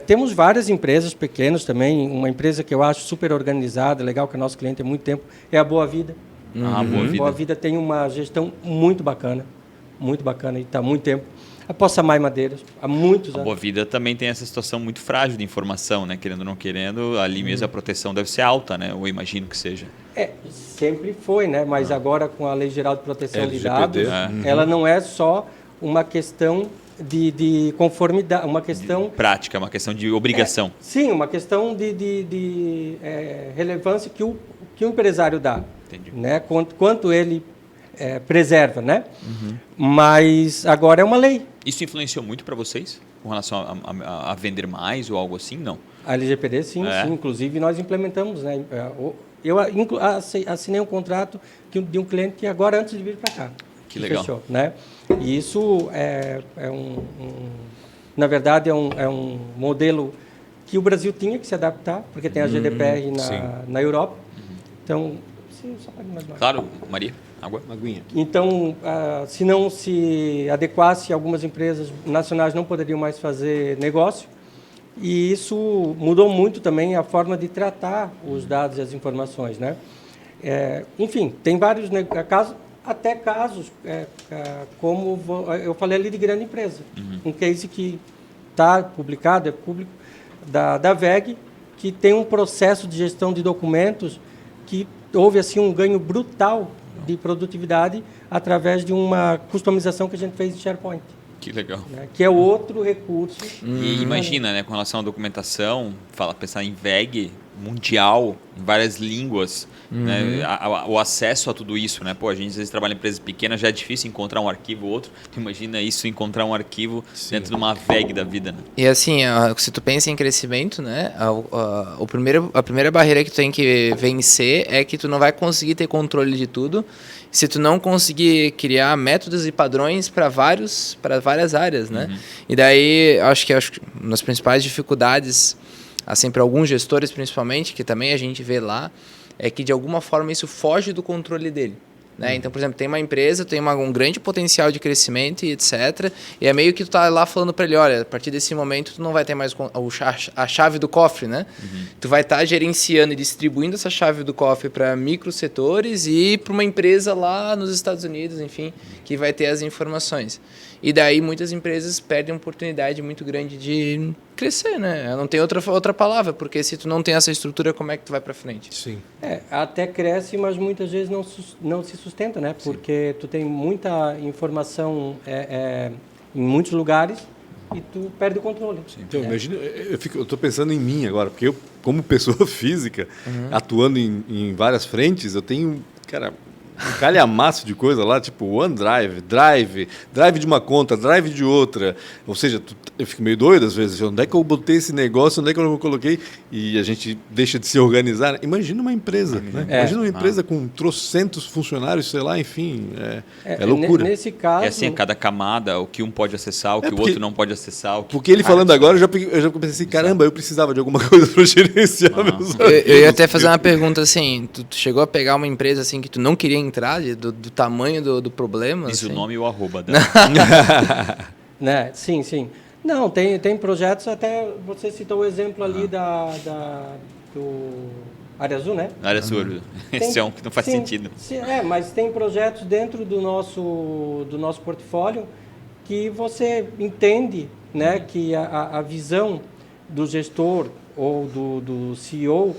Temos várias empresas pequenas também. Uma empresa que eu acho super organizada, legal, que é nosso cliente há muito tempo, é a Boa Vida. Boa Vida. Boa Vida tem uma gestão muito bacana e está há muito tempo. A Possamay Madeiras, há muitos anos. A Boa Vida também tem essa situação muito frágil de informação, né? Querendo ou não querendo, ali mesmo a proteção deve ser alta, né? Eu imagino que seja. Sempre foi, né? Mas agora com a Lei Geral de Proteção de LGPD. Dados, ela não é só uma questão de conformidade, uma questão... Prática, uma questão de obrigação. Sim, uma questão de relevância que o empresário dá. Entendi. Né? Quanto ele preserva, né? Mas agora é uma lei. Isso influenciou muito para vocês com relação a vender mais ou algo assim? Não. A LGPD, sim. Inclusive, nós implementamos, né? Eu assinei um contrato de um cliente que agora, antes de vir para cá. Que legal. Fechou, né? E isso na verdade, é um modelo que o Brasil tinha que se adaptar, porque tem a GDPR na Europa. Então, sim, só pode mais. Claro, Maria, água. Aguinha. Então, se não se adequasse, algumas empresas nacionais não poderiam mais fazer negócio. E isso mudou muito também a forma de tratar os dados e as informações, né? Enfim, tem vários casos, até casos, como eu falei ali de grande empresa. Um case que está publicado, é público, da VEG, que tem um processo de gestão de documentos que houve assim um ganho brutal de produtividade através de uma customização que a gente fez de SharePoint. Que legal. Né? Que é outro recurso. E imagina, né, com relação à documentação, pensar em VEG mundial, em várias línguas, né, o acesso a tudo isso, né? Pô, a gente às vezes trabalha em empresas pequenas, já é difícil encontrar um arquivo ou outro. Tu imagina isso, encontrar um arquivo dentro de uma VEG da vida, né? E assim, se tu pensa em crescimento, né, a primeira barreira que tu tem que vencer é que tu não vai conseguir ter controle de tudo se tu não conseguir criar métodos e padrões para várias áreas, né? E daí, acho que uma das principais dificuldades, assim, para alguns gestores principalmente, que também a gente vê lá, é que de alguma forma isso foge do controle dele. Né? Então, por exemplo, tem uma empresa, tem um grande potencial de crescimento e etc. E é meio que tu tá lá falando para ele, olha, a partir desse momento tu não vai ter mais a chave do cofre, né? Tu vai estar gerenciando e distribuindo essa chave do cofre para microsetores e para uma empresa lá nos Estados Unidos, enfim, que vai ter as informações. E daí muitas empresas perdem uma oportunidade muito grande de crescer, né? Não tem outra palavra, porque se tu não tem essa estrutura, como é que tu vai para frente? Sim. Até cresce, mas muitas vezes não se sustenta, né? Porque tu tem muita informação em muitos lugares e tu perde o controle. Então, imagina, eu estou pensando em mim agora, porque eu, como pessoa física, atuando em várias frentes, eu tenho, cara, um calhamaço de coisa lá, tipo OneDrive, Drive de uma conta, Drive de outra. Ou seja, eu fico meio doido às vezes. Onde é que eu botei esse negócio? Onde é que eu coloquei? E a gente deixa de se organizar. Imagina uma empresa, né? Imagina uma empresa com trocentos funcionários, sei lá, enfim. É loucura. Nesse caso... É assim, cada camada, o que um pode acessar, o que o outro não pode acessar. Porque ele falando agora, eu já pensei assim, caramba, eu precisava de alguma coisa para gerenciar meus eu ia até fazer uma pergunta assim, tu chegou a pegar uma empresa assim que tu não queria entrar, do tamanho do problema? Diz assim? o nome e o arroba dela. Né? Sim. Não, tem projetos, até você citou o exemplo ali do Área Azul, né? Área Azul. Esse é um que não faz sentido. Mas tem projetos dentro do nosso portfólio que você entende, né, que a visão do gestor ou do CEO,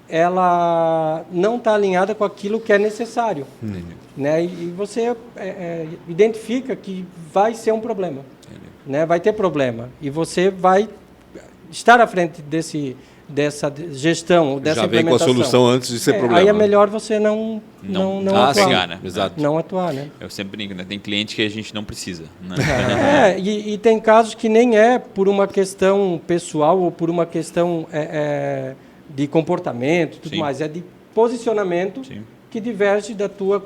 ela não está alinhada com aquilo que é necessário. Né? E você identifica que vai ser um problema. Né? Vai ter problema. E você vai estar à frente dessa gestão, dessa já vem com a solução antes de ser problema. Aí é melhor você não atuar. Né? Exato. Não atuar, né? Eu sempre brinco, né? Tem cliente que a gente não precisa. Né? E tem casos que nem é por uma questão pessoal ou por uma questão de comportamento, tudo mais. É de posicionamento que diverge da tua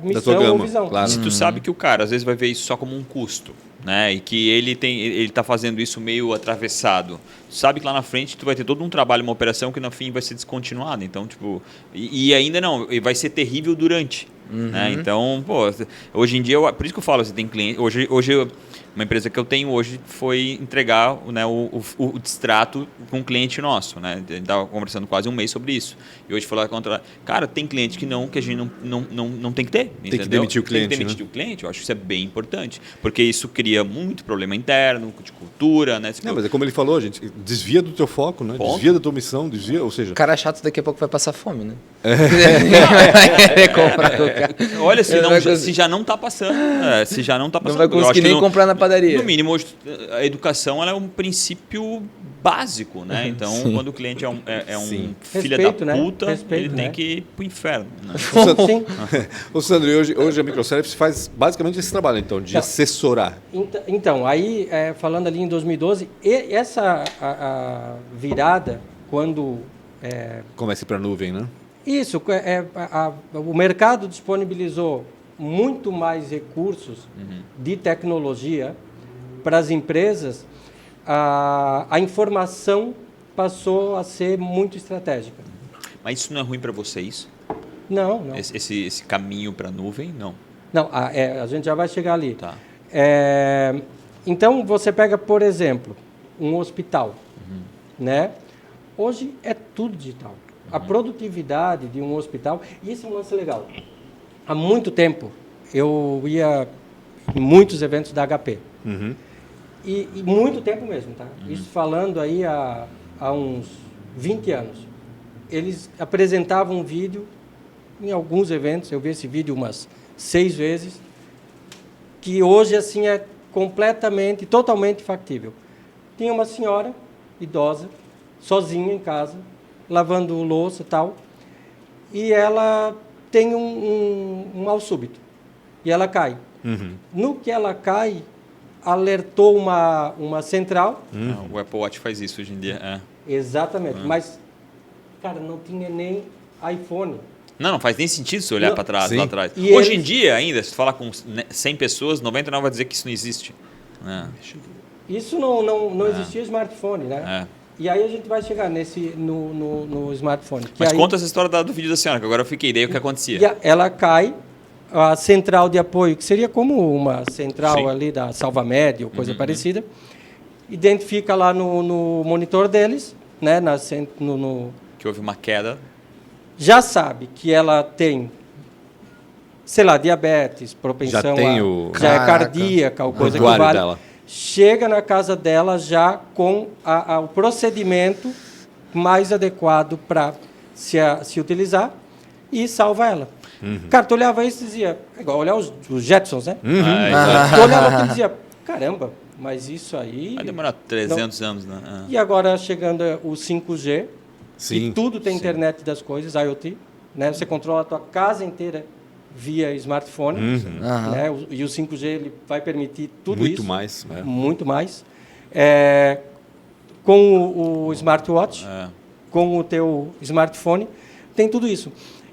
missão ou visão. Claro. Se tu sabe que o cara às vezes vai ver isso só como um custo, né? E que ele está fazendo isso meio atravessado. Tu sabe que lá na frente tu vai ter todo um trabalho, uma operação que no fim vai ser descontinuada. Então, tipo, e ainda não, vai ser terrível durante. Né? Então, pô, hoje em dia, por isso que eu falo, você tem cliente. Hoje uma empresa que eu tenho hoje foi entregar, né, o distrato com um cliente nosso. Né? A gente estava conversando quase um mês sobre isso. E hoje falar contra. Cara, tem cliente que a gente não tem que ter. Tem que demitir o cliente. Tem que demitir o cliente. Eu acho que isso é bem importante. Porque isso cria muito problema interno, de cultura. Né? Não, mas é como ele falou, gente, desvia do teu foco, né? Desvia da tua missão, ou seja... O cara chato daqui a pouco vai passar fome, né? Olha, se já não está passando. Se já não está passando. Não vai conseguir nem comprar na padaria. No mínimo, hoje, a educação ela é um princípio básico, né? Então, quando o cliente é um filho Respeito, da puta, né? Respeito, ele tem que ir pro inferno. Né? Ô Sandro, hoje a Microservice faz basicamente esse trabalho, então, de assessorar. Então, aí, falando ali em 2012, essa a virada, quando... Começa para a nuvem, né? Isso, o mercado disponibilizou muito mais recursos de tecnologia para as empresas, a informação passou a ser muito estratégica. Mas isso não é ruim para vocês? Não. Esse caminho para a nuvem, não? Não, a gente já vai chegar ali. Tá. Então, você pega, por exemplo, um hospital. Né? Hoje é tudo digital. A produtividade de um hospital... E isso é um lance legal. Há muito tempo, eu ia em muitos eventos da HP. E muito tempo mesmo, tá? Isso falando aí há uns 20 anos. Eles apresentavam um vídeo em alguns eventos, eu vi esse vídeo umas 6 vezes, que hoje assim é totalmente factível. Tinha uma senhora idosa, sozinha em casa, lavando louça e tal, e ela tem um mal súbito, e ela cai. No que ela cai, alertou uma central. O Apple Watch faz isso hoje em dia. Exatamente, mas, cara, não tinha nem iPhone. Não faz nem sentido se olhar para trás, lá atrás. E hoje em dia, ainda, se tu falar com 100 pessoas, 99 vai dizer que isso não existe. Isso não existia smartphone, né? E aí a gente vai chegar no smartphone. Mas conta essa história do vídeo da senhora, que agora eu fiquei daí o que acontecia. E ela cai, a central de apoio, que seria como uma central ali da Salvamed ou coisa parecida, identifica lá no monitor deles, né, que houve uma queda. Já sabe que ela tem, sei lá, diabetes, propensão já é cardíaca ou coisa que vale. Dela. Chega na casa dela já com o procedimento mais adequado para se utilizar e salva ela. Cara, tu olhava isso e dizia... igual olhar os Jetsons, né? Tu olhava aquilo e dizia... Caramba, mas isso aí... Vai demorar 300 anos, né? E agora chegando o 5G, e tudo tem internet das coisas, IoT, né? Você controla a tua casa inteira via smartphone, né? E o 5G ele vai permitir tudo Muito isso. mais. Né? Muito mais. Com o smartwatch, com o teu smartphone, tem tudo isso.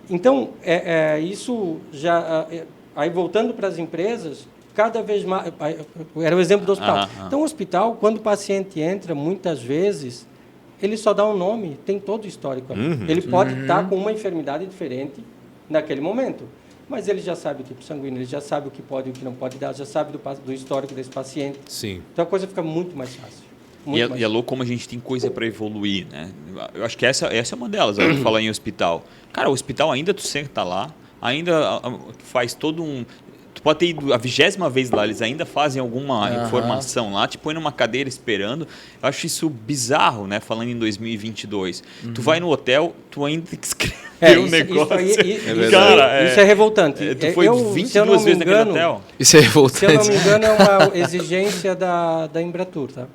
Então, isso já... Aí, voltando para as empresas, cada vez mais... Era o exemplo do hospital. Então, o hospital, quando o paciente entra, muitas vezes, ele só dá um nome, tem todo o histórico ali. Ele pode estar com uma enfermidade diferente naquele momento, mas ele já sabe o tipo sanguíneo, ele já sabe o que pode e o que não pode dar, já sabe do histórico desse paciente. Sim. Então, a coisa fica muito mais fácil. E é louco como a gente tem coisa para evoluir, né? Eu acho que essa é uma delas, a gente fala em hospital. Cara, o hospital ainda tu senta lá, ainda faz todo um... Tu pode ter ido a 20ª vez lá, eles ainda fazem alguma informação lá, te põe numa cadeira esperando. Eu acho isso bizarro, né? Falando em 2022. Tu vai no hotel, tu ainda tem que escrever um negócio. Isso é revoltante. Tu foi 22 vezes naquele hotel? Isso é revoltante. Se eu não me engano, é uma exigência da Embratur, tá?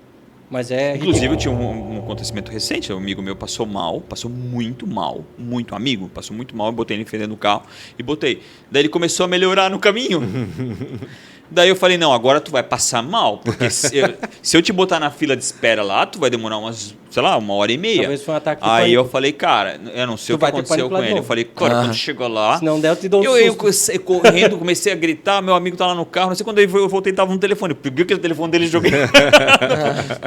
Mas inclusive, eu tinha um acontecimento recente. Um amigo meu passou muito mal, passou muito mal. Eu botei ele fedendo no carro e botei. Daí ele começou a melhorar no caminho. Daí eu falei, não, agora tu vai passar mal, porque se eu te botar na fila de espera lá, tu vai demorar umas, sei lá, 1h30. Talvez foi um ataque de Aí pânico. Eu falei, cara, eu não sei o que aconteceu com ele. Eu falei, cara, quando chegou lá... Se não der, eu te dou um Eu correndo, comecei a gritar, meu amigo tá lá no carro, não sei quando eu voltei, tava no telefone. Eu peguei aquele telefone dele e joguei.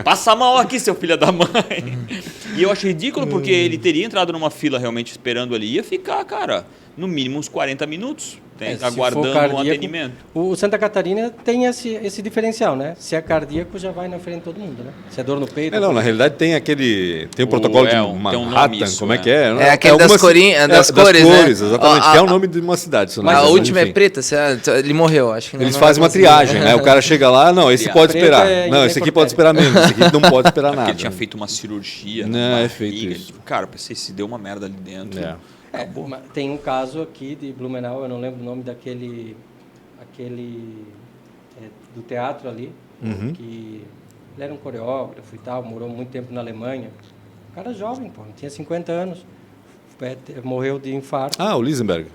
Passa mal aqui, seu filho da mãe. E eu acho ridículo, porque ele teria entrado numa fila realmente esperando ali, ia ficar, cara, no mínimo uns 40 minutos. Aguardando um atendimento. O Santa Catarina tem esse diferencial, né? Se é cardíaco, já vai na frente de todo mundo, né? Se é dor no peito... na realidade tem o protocolo de Manhattan, como é que é? É aquele das cores, né? Exatamente, que é o nome de uma cidade. Mas a última é preta, ele morreu, acho que não. Eles fazem uma triagem, né? O cara chega lá, não, esse pode esperar. Não, esse aqui pode esperar menos, esse aqui não pode esperar nada. Ele tinha feito uma cirurgia. Não, é feito isso. Cara, eu pensei, se deu uma merda ali dentro... Tem um caso aqui de Blumenau, eu não lembro o nome do teatro ali, que ele era um coreógrafo e tal, morou muito tempo na Alemanha. Um cara jovem, tinha 50 anos, morreu de infarto. O Lisenberg.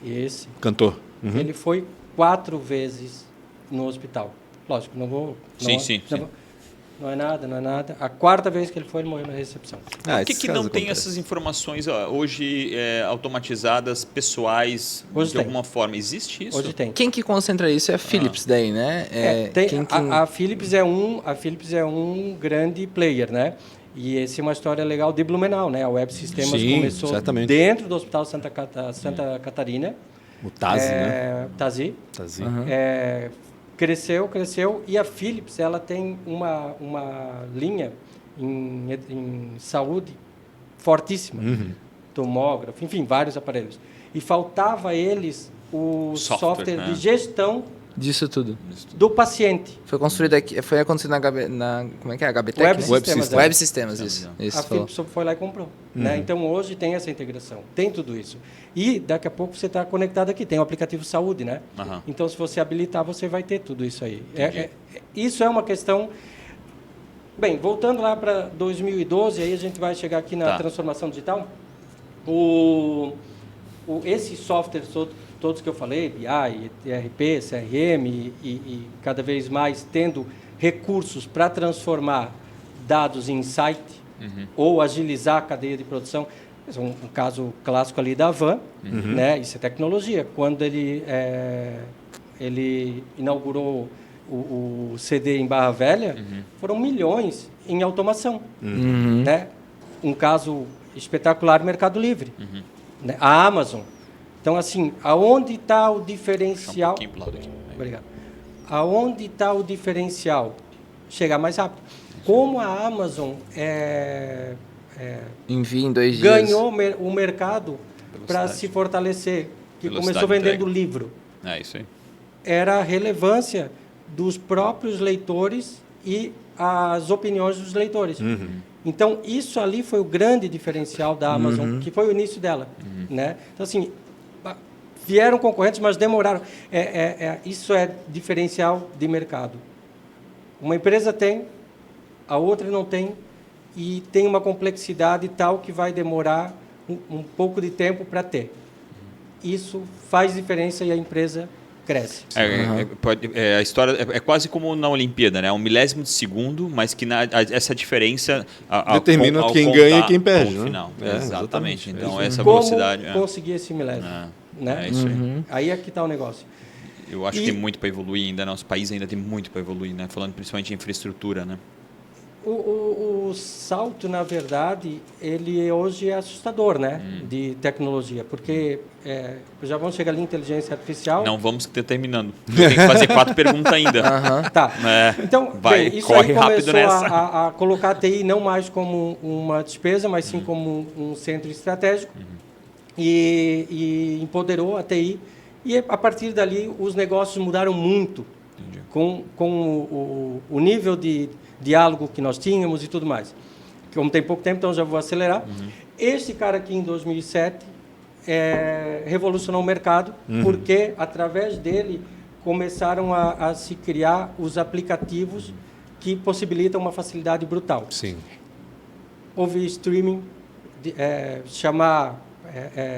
Esse. Cantor. Ele foi 4 vezes no hospital. Lógico, não vou... Sim. Não é nada. A 4ª vez que ele foi, ele morreu na recepção. Por que não tem essas informações hoje automatizadas, pessoais, de alguma forma? Existe isso? Hoje tem. Quem que concentra isso é a Philips daí, né? A Philips é um grande player, né? E essa é uma história legal de Blumenau, né? A Web Sistemas começou dentro do Hospital Santa Catarina. O TASI, né? TASI. Cresceu e a Philips ela tem uma linha em saúde fortíssima, tomógrafo, enfim, vários aparelhos. E faltava a eles o software de gestão disso tudo do paciente. Foi construído aqui, foi acontecido na como é que é? HBTech? Web Sistemas, isso. A Philips foi lá e comprou. Né? Então, hoje tem essa integração, tem tudo isso. E daqui a pouco você está conectado aqui, tem o aplicativo saúde, né? Então, se você habilitar, você vai ter tudo isso aí. Isso é uma questão... Bem, voltando lá para 2012, aí a gente vai chegar aqui na transformação digital. Esses softwares todos que eu falei, BI, ERP, CRM e cada vez mais tendo recursos para transformar dados em insight ou agilizar a cadeia de produção. Um caso clássico ali da Van, né? Isso é tecnologia. Quando ele inaugurou o CD em Barra Velha, foram milhões em automação. Né? Um caso espetacular, Mercado Livre. Né? A Amazon. Então, assim, aonde está o diferencial? Obrigado. Aonde está o diferencial? Chegar mais rápido. Como a Amazon envia em 2 dias. Ganhou o mercado para se fortalecer, que começou vendendo livro. Isso aí. Era a relevância dos próprios leitores e as opiniões dos leitores. Então, isso ali foi o grande diferencial da Amazon, que foi o início dela. Né? Então, assim, vieram concorrentes, mas demoraram. Isso é diferencial de mercado. Uma empresa tem, a outra não tem, e tem uma complexidade tal que vai demorar um pouco de tempo para ter. isso faz diferença e a empresa cresce. A história é quase como na Olimpíada, né? 1 milésimo de segundo, mas que essa diferença determina quem ganha e quem perde, né? Final. Exatamente. Então, essa Como velocidade... conseguir esse milésimo? Né? É isso aí. Aí é que está o negócio. Eu acho que tem muito para evoluir ainda. Nosso país ainda tem muito para evoluir, né? Falando principalmente de infraestrutura, né? O salto, na verdade, ele hoje é assustador, né? De tecnologia, porque já vamos chegar ali em inteligência artificial. Não vamos terminando. Eu tenho que fazer 4 perguntas ainda. Tá. Então, isso corre aí rápido começou nessa. a colocar a TI não mais como uma despesa, mas sim como um centro estratégico e empoderou a TI. E a partir dali os negócios mudaram muito com o nível de diálogo que nós tínhamos e tudo mais. Como tem pouco tempo, então já vou acelerar. Esse cara aqui em 2007 revolucionou o mercado, porque através dele começaram a se criar os aplicativos que possibilitam uma facilidade brutal. Sim. Ouvir streaming, chamar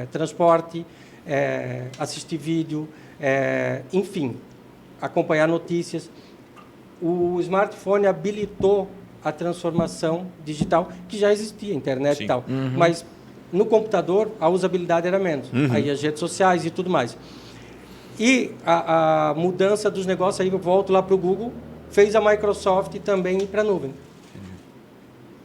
transporte, assistir vídeo, enfim, acompanhar notícias. O smartphone habilitou a transformação digital, que já existia, internet e tal. Mas no computador a usabilidade era menos. Aí as redes sociais e tudo mais. E a mudança dos negócios, aí eu volto lá para o Google, fez a Microsoft também ir para a nuvem.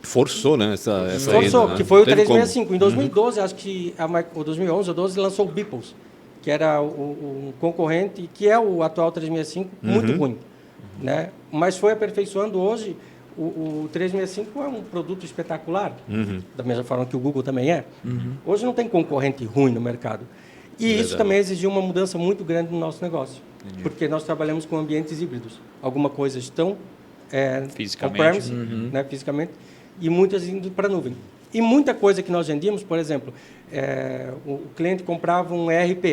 Forçou, né? Essa Forçou, ida, né? que foi o Teve 365. como. Em 2012, acho que ou 2011 ou 2012, lançou o Beeples, que era o concorrente, que é o atual 365, muito ruim. Né? Mas foi aperfeiçoando hoje. O 365 é um produto espetacular, da mesma forma que o Google também é. Hoje não tem concorrente ruim no mercado. E isso também exigiu uma mudança muito grande no nosso negócio. Porque nós trabalhamos com ambientes híbridos. Algumas coisas estão on-premise, né, fisicamente, e muitas indo para a nuvem. E muita coisa que nós vendíamos, por exemplo, o cliente comprava um ERP.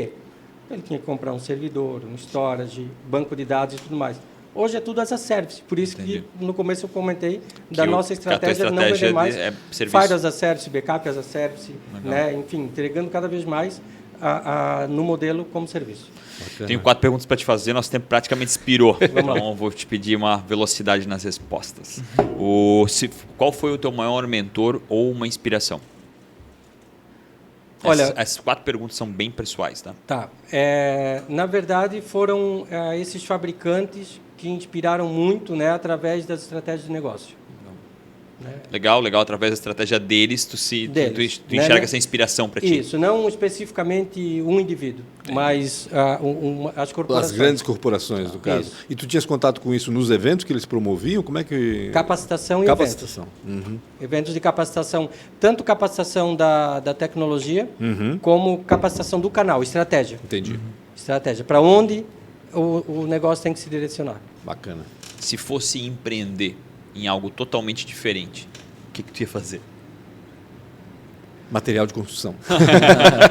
Ele tinha que comprar um servidor, um storage, banco de dados e tudo mais. Hoje é tudo as a service. Por isso que no começo eu comentei da nossa estratégia de não vender mais Fire as a service, backup as a service, né? Enfim, entregando cada vez mais no modelo como serviço. Bacana. Tenho 4 perguntas para te fazer, nosso tempo praticamente expirou. Então vou te pedir uma velocidade nas respostas. Qual foi o teu maior mentor ou uma inspiração? Olha, essas 4 perguntas são bem pessoais, tá? Tá. Na verdade, foram esses fabricantes que inspiraram muito, né, através das estratégias de negócio. Né? Legal. Através da estratégia deles, tu enxerga essa inspiração para ti. Isso, não especificamente um indivíduo, mas as corporações. As grandes corporações, no caso. Isso. E tu tinhas contato com isso nos eventos que eles promoviam? Como é que... Capacitação e capacitação. Eventos. Eventos de capacitação, tanto capacitação da tecnologia, como capacitação do canal, estratégia. Entendi. Estratégia, para onde o negócio tem que se direcionar. Bacana. Se fosse empreender em algo totalmente diferente, o que tu ia fazer? Material de construção.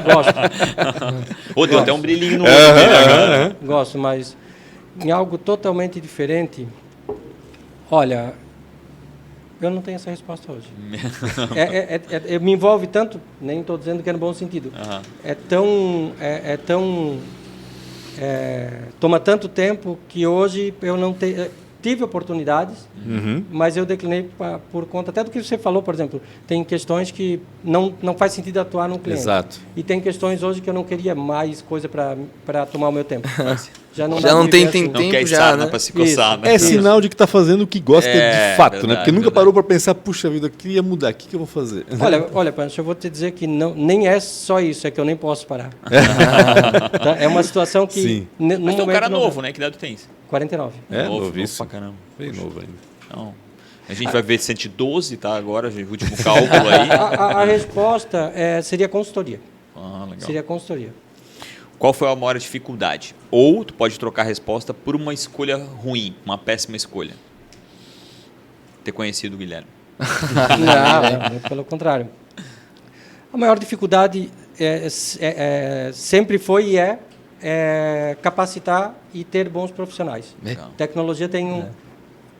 Gosto. Deu até um brilhinho no olho dele agora. Gosto, mas em algo totalmente diferente, olha, eu não tenho essa resposta hoje. Me envolve tanto, nem estou dizendo que é no bom sentido, toma tanto tempo que hoje eu não tenho... Tive oportunidades, mas eu declinei por conta até do que você falou, por exemplo. Tem questões que não faz sentido atuar no cliente. Exato. E tem questões hoje que eu não queria mais coisa para tomar o meu tempo. Já não tem assim. tempo não quer já, né? para se coçar. Né? É sinal de que está fazendo o que gosta de fato, verdade, né? Porque nunca parou para pensar, puxa vida, eu queria mudar, o que eu vou fazer? Olha, Pancho, eu vou te dizer que nem é só isso, é que eu nem posso parar. Tá? É uma situação que... Sim. Mas tu é um cara novo, né? Que idade tu tens? 49. Novíssimo. Pra caramba. Bem novo ainda. Então, a gente vai ver 112, tá? Agora, o último cálculo aí. A resposta seria consultoria. Legal. Seria consultoria. Qual foi a maior dificuldade? Ou tu pode trocar a resposta por uma escolha ruim, uma péssima escolha. Ter conhecido o Guilherme. Não, muito pelo contrário. A maior dificuldade sempre foi e é capacitar e ter bons profissionais. Legal. Tecnologia tem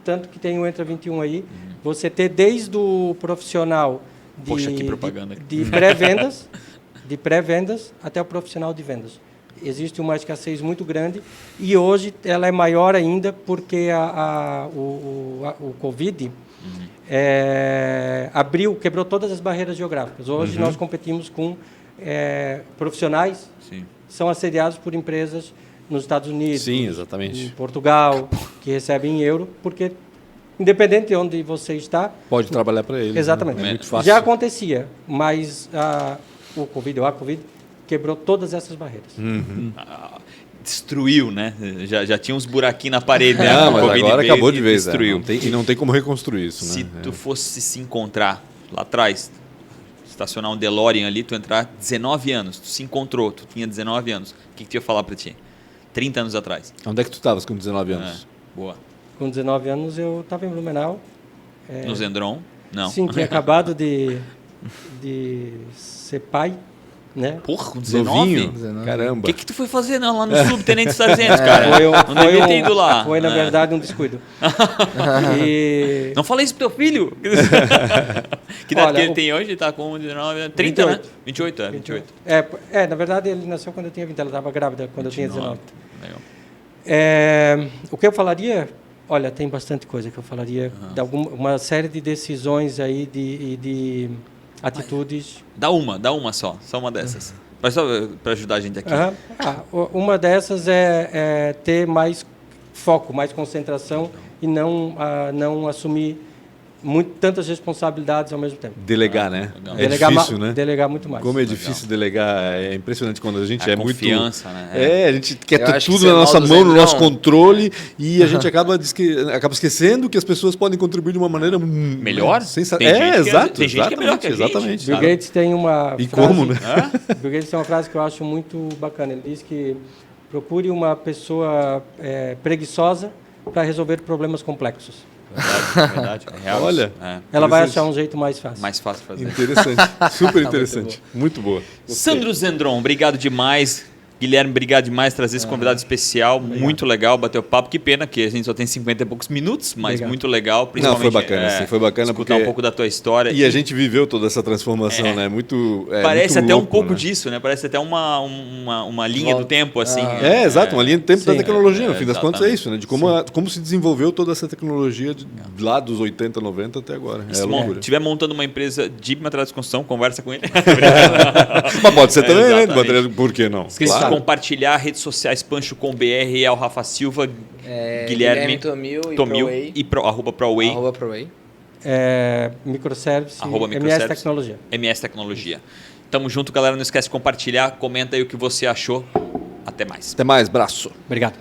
tanto que tem o Entra 21 aí, você ter desde o profissional Poxa, que propaganda. de pré-vendas, de pré-vendas até o profissional de vendas. Existe uma escassez muito grande e hoje ela é maior ainda porque o Covid quebrou todas as barreiras geográficas. Hoje nós competimos com profissionais que são assediados por empresas nos Estados Unidos, Sim, exatamente. em Portugal, que recebem em euro, porque independente de onde você está... Pode trabalhar para eles. Exatamente. Né? É muito fácil. Já acontecia, mas o Covid quebrou todas essas barreiras. Destruiu, né? Já tinha uns buraquinhos na parede, né? Não, O mas Covid agora veio acabou e de vez. destruiu. E não tem como reconstruir isso. Se né? tu fosse se encontrar lá atrás, estacionar um DeLorean ali, tu entrar 19 anos, tu se encontrou, tu tinha 19 anos, o que tu ia falar para ti? 30 anos atrás. Onde é que tu estavas com 19 anos? Boa. Com 19 anos eu estava em Blumenau. No Zendron? Não. Sim, tinha acabado de ser pai, né? Porra, com 19? Novinho? 19. Caramba. O que tu foi fazer lá no Subtenente Sargento, cara? Não devia ter ido lá. Foi, na verdade, um descuido. E... Não fala isso pro teu filho. Que idade Olha, que ele tem hoje? Ele tá com 19, 30, 28. Né? 28, 28. Na verdade, ele nasceu quando eu tinha 20. Ela estava grávida quando 29. Eu tinha 19. Legal. O que eu falaria... Olha, tem bastante coisa que eu falaria. De uma série de decisões aí, de atitudes... Dá uma só uma dessas. Mas só para ajudar a gente aqui. Uma dessas é ter mais foco, mais concentração e não assumir tantas responsabilidades ao mesmo tempo. Delegar, né? Legal. É difícil, né? Delegar muito mais. Como é difícil delegar. É impressionante quando a gente A é muito... confiança, né? A gente quer Eu ter acho que tudo ser na nossa mal do mão, no Zendron. nosso controle, e a gente acaba esquecendo que as pessoas podem contribuir de uma maneira Melhor? sensacional. Tem gente que Exato. tem gente que é melhor que a gente. Exatamente. Bill Gates tem uma E frase, como, né? Bill Gates tem uma frase que eu acho muito bacana. Ele diz que procure uma pessoa preguiçosa para resolver problemas complexos. Verdade. É real. Olha. É. Ela vai Interessante. achar um jeito mais fácil. Mais fácil de fazer. Interessante. Super interessante. Muito boa. Sandro Zendron, obrigado demais. Guilherme, obrigado demais por trazer esse convidado especial. Muito legal bater o papo. Que pena que a gente só tem 50 e poucos minutos, mas Obrigado. muito legal. Não, Principalmente, foi bacana, sim. Foi bacana escutar porque... um pouco da tua história. E a gente viveu toda essa transformação, né? Muito Parece muito até louco, um pouco né? disso, né? Parece até uma linha do tempo, assim. Exato, uma linha do tempo da Sim. tecnologia. No fim das contas é Exatamente. isso, né? De como se desenvolveu toda essa tecnologia lá dos 80, 90 até agora. Se estiver montando uma empresa de material de construção, conversa com ele. Mas pode ser também, né? Exatamente. Por que não? Esqueci de compartilhar redes sociais, Pancho com BR, é o Rafa Silva, Guilherme Tomil e arroba ProWay, arroba ProWay. Microservice, arroba MS microservice, Tecnologia. MS Tecnologia. Tamo junto, galera. Não esquece de compartilhar, comenta aí o que você achou. Até mais. Até mais, braço. Obrigado.